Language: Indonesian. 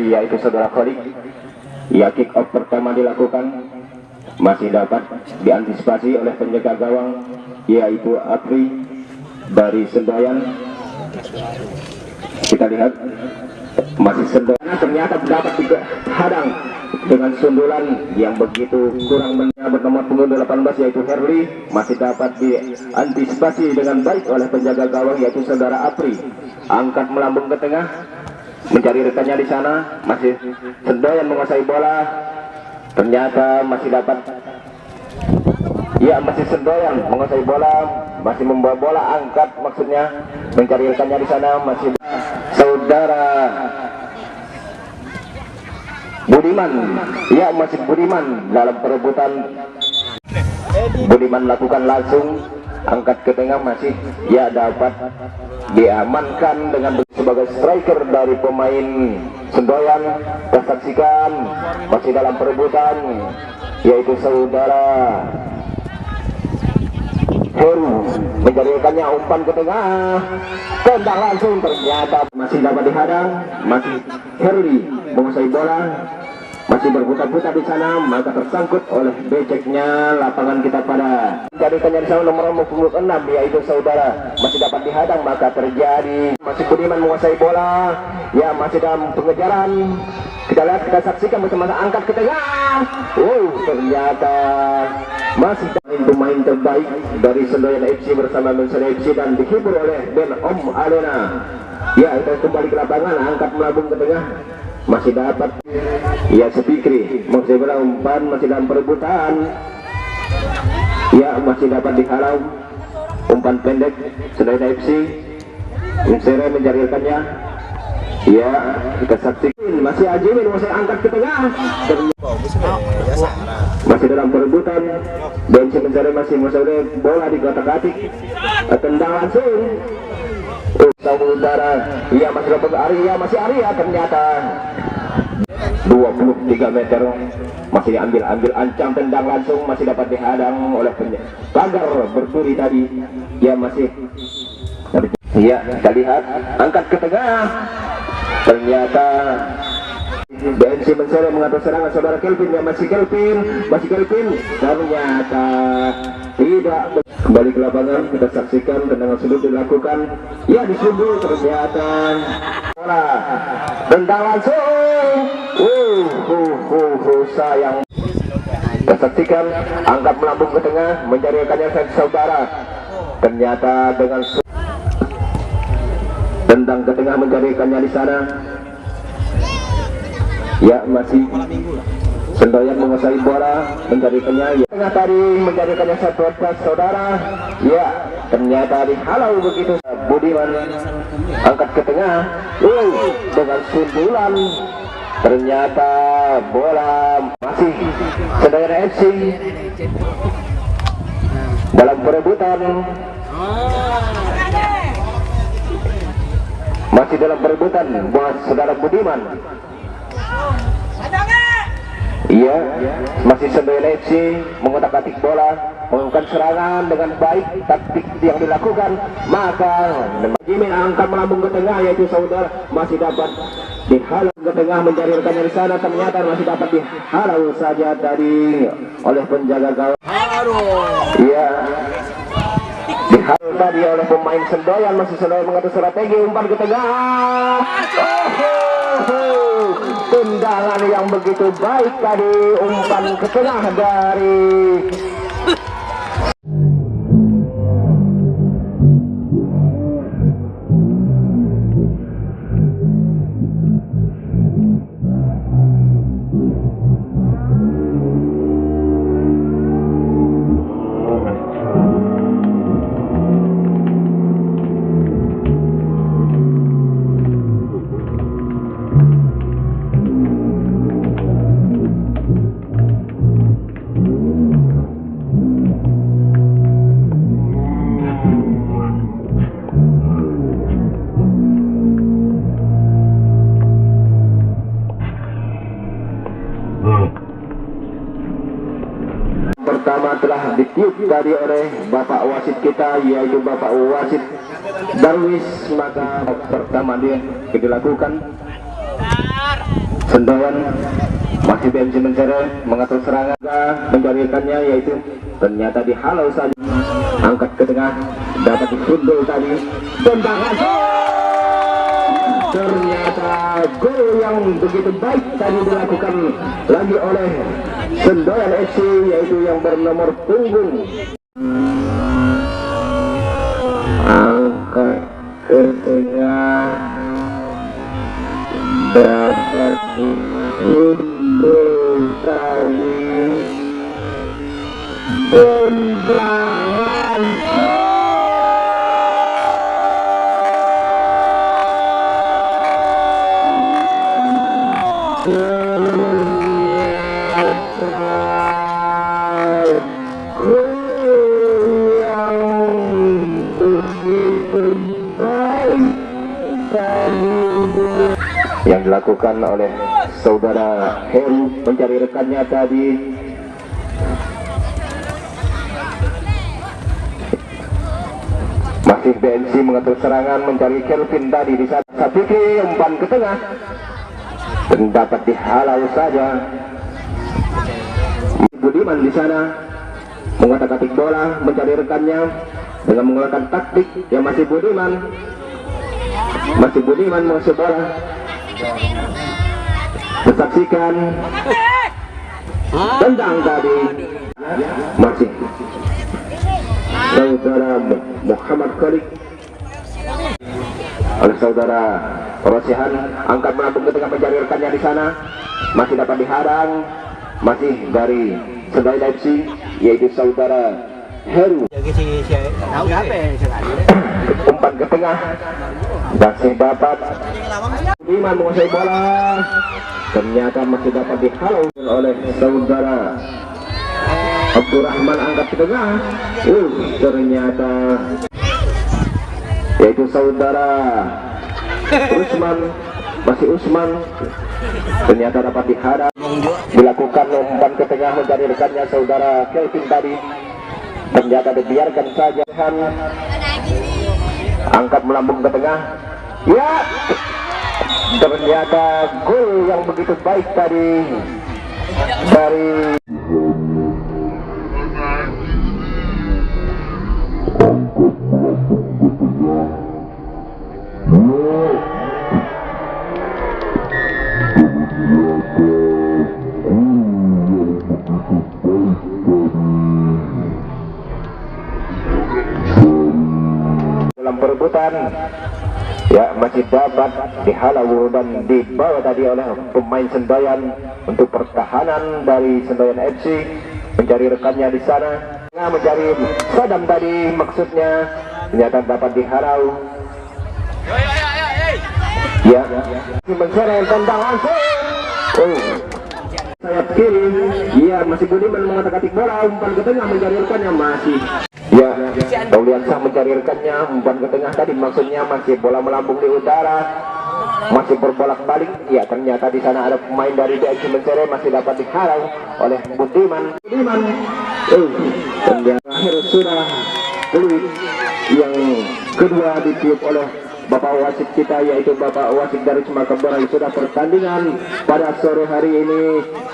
yaitu saudara Khalid. Ya, kick off pertama dilakukan, masih dapat diantisipasi oleh penjaga gawang yaitu Apri dari Sendoyan. Kita lihat masih Sendoyan, ternyata dapat dihadang dengan sundulan yang begitu kurang bernomor punggung 18 yaitu Herli. Masih dapat diantisipasi dengan baik oleh penjaga gawang yaitu saudara Apri. Angkat melambung ke tengah, mencari rekannya di sana. Masih Sendoyan menguasai bola, ternyata masih dapat. Ya, masih Sendoyan menguasai bola, masih membawa bola, angkat maksudnya mencari rekannya di sana. Masih saudara Budiman, ya masih Budiman dalam perebutan. Budiman lakukan langsung angkat ke tengah, masih ya dapat diamankan dengan sebagai striker dari pemain Sendoyan. Kita saksikan masih dalam perebutan yaitu saudara Heru mencari rekannya, umpan ke tengah, tendang langsung, ternyata masih dapat dihadang. Masih Herli menguasai bola, masih berputar-putar di sana, maka tersangkut oleh beceknya lapangan kita pada jadikannya di sana nomor 6 yaitu saudara. Masih dapat dihadang, maka terjadi masih Budiman menguasai bola, ya masih dalam pengejaran. Kita lihat, kita saksikan bersama, angkat ke tengah. Ternyata masih pemain terbaik dari Sendoyan FC bersama Mensana FC dan dihibur oleh Ben Om Alena. Ya, kita kembali ke lapangan, angkat melambung ke tengah, masih dapat ya Sepikri masih umpan, masih dalam perebutan. Ya, masih dapat dihalau, umpan pendek Sendoyan FC. Mensana mencari rekannya. Ya, kita saksikan masih Ajimin masih angkat ke tengah, masih dalam perebutan. Benci mencari masih bola di kotak-atik, tendang langsung. Saudara, iya masih dapat Arya, masih Arya, ternyata 23 meter masih diambil ancang, tendang langsung, masih dapat dihadang oleh pagar berduri tadi. Ya masih, ya kita lihat, angkat ke tengah, ternyata Benci Mensere mengatur serangan saudara Kelvin. Ya masih Kelvin, ternyata tidak. Kembali ke lapangan, kita saksikan tendangan sudut dilakukan. Ya disundul, ternyata bola tendang langsung. Sayang. Kita saksikan, angkat melambung ke tengah, mencari rekannya saudara. Ternyata dengan tendang ke tengah, mencari rekannya di sana. Ya masih Sendoyan menguasai bola, mencarikannya. Ya, tengah tadi mencarikannya saudara. Ya, ternyata dihalau begitu. Budiman angkat ke tengah, dengan sundulan. Ternyata bola masih Sendoyan FC dalam perebutan. Masih dalam perebutan buat saudara Budiman. Iya, masih Sendoyan FC mengotak-atik bola, melakukan serangan dengan baik, taktik yang dilakukan. Maka Jimin angkat melambung ke tengah, yaitu saudara masih dapat dihalau ke tengah, mencari rekannya di sana. Ternyata masih dapat dihalau saja tadi oleh penjaga gawang. Iya, dihalau tadi oleh pemain Sendoyan. Masih Sendoyan mengatur strategi, umpan ke tengah. Tendangan yang begitu baik tadi, umpan ke tengah dari pertama telah ditiup tadi oleh Bapak Wasit kita, yaitu Bapak Wasit Darwis. Maka pertama dia dilakukan Sendoyan masih BMC Mencere mengatur serangan menjarikannya, yaitu ternyata dihalau saja, angkat ke tengah, dapat disundul tadi, tendangan, ternyata gol yang begitu baik tadi dilakukan lagi oleh Sendoyan FC, yaitu yang bernomor punggung, angkat ke tengah, dapat disundul tadi, tendangan, yang dilakukan oleh saudara Heru mencari rekannya tadi. Masih BNC mengatur serangan mencari Kelvin tadi di saat Sapiki umpan ke tengah dan dapat dihalau saja. Budiman di sana mengotak-atik bola mencari rekannya dengan menggunakan taktik yang masih Budiman mengusir bola. Disaksikan tendang tadi masih saudara Muhammad Khalid oleh saudara Rosihan, angkat melambung ke tengah mencari rekannya di sana, masih dapat dihadang, masih dari Sendoyan FC yaitu saudara Heru, umpan ke tengah masih dapat Budiman menguasai bola, ternyata masih dapat dihalau oleh saudara Abdurrahman, angkat ke tengah, ternyata yaitu saudara Usman ternyata dapat dihadang, dilakukan umpan ke tengah mencari rekannya saudara Kelvin tadi, ternyata dibiarkan saja, angkat melambung ke tengah, ya ternyata gol yang begitu baik tadi dari dalam perebutan, ya masih dapat dihalau dan dibawa tadi oleh pemain Sendoyan untuk pertahanan dari Sendoyan FC mencari rekannya di sana, mencari Sadam tadi maksudnya, ternyata dapat dihalau. Ya, menserang tendang langsung. Sayap kiri, ya masih Budiman mengotak-atik bola, umpan ke tengah mencari rekannya masih. Ya, Dauliansah mencari rekannya, umpan ke tengah tadi maksudnya, masih bola melambung di utara, masih berbolak-balik. Ya, ternyata di sana ada pemain dari BNC Mencere, masih dapat dihalau oleh Budiman. Ternyata akhir sudah peluit yang kedua ditiup oleh Bapak wasit kita, yaitu Bapak wasit dari Semakambora. Sudah pertandingan pada sore hari ini.